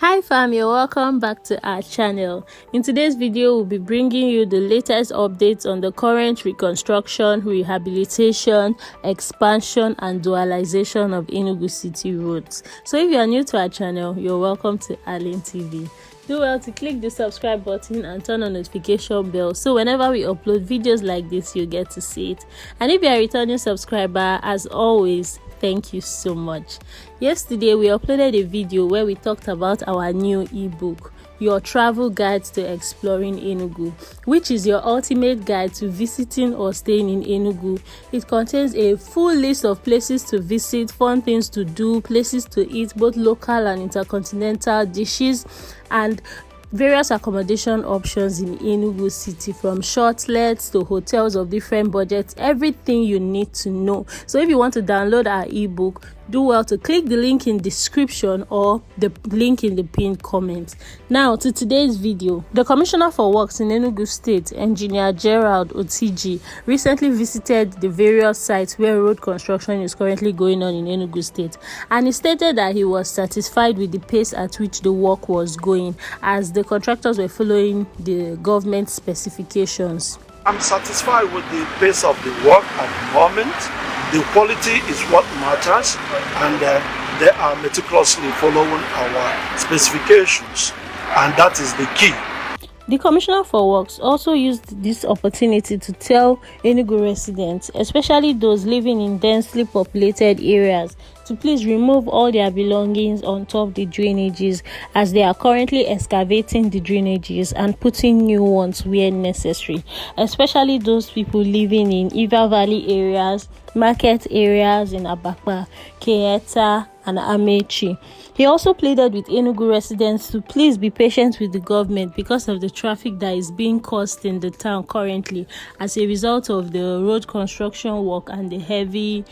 Hi fam, you're welcome back to our channel. In today's video, we'll be bringing you the latest updates on the current reconstruction, rehabilitation, expansion and dualization of Enugu City roads. So if you're new to our channel, you're welcome to Arlin TV. Do well to click the subscribe button and turn on notification bell so whenever we upload videos like this, you get to see it. And if you're a returning subscriber, as always, thank you so much. Yesterday we uploaded a video where we talked about our new ebook, Your Travel Guide to Exploring Enugu, which is your ultimate guide to visiting or staying in Enugu. It contains a full list of places to visit, fun things to do, places to eat, both local and intercontinental dishes, and various accommodation options in Enugu City, from shortlets to hotels of different budgets, everything you need to know. So if you want to download our ebook, do well to click the link in description or the link in the pinned comment. Now to today's video. The Commissioner for Works in Enugu State, Engineer Gerald Otiji, recently visited the various sites where road construction is currently going on in Enugu State, and he stated that he was satisfied with the pace at which the work was going, as the contractors were following the government specifications. I'm satisfied with the pace of the work at the moment. The quality is what matters, and they are meticulously following our specifications, and that is the key. The Commissioner for Works also used this opportunity to tell Enugu residents, especially those living in densely populated areas, to please remove all their belongings on top the drainages, as they are currently excavating the drainages and putting new ones where necessary, especially those people living in Iva Valley areas, market areas in Abia, Keeta and Amechi. He also pleaded with Enugu residents to please be patient with the government because of the traffic that is being caused in the town currently as a result of the road construction work and the heavy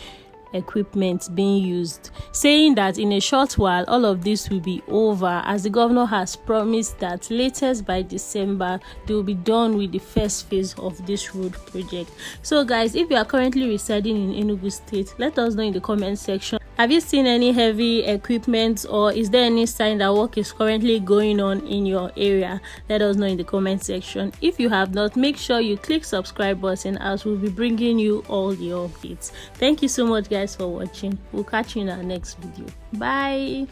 equipment being used, saying that in a short while all of this will be over, as the governor has promised that latest by December they will be done with the first phase of this road project. So guys, if you are currently residing in Enugu State, let us know in the comment section. Have you seen any heavy equipment, or is there any sign that work is currently going on in your area? Let us know in the comment section. If you have not, make sure you click subscribe button, as we'll be bringing you all the updates. Thank you so much guys for watching. We'll catch you in our next video. Bye.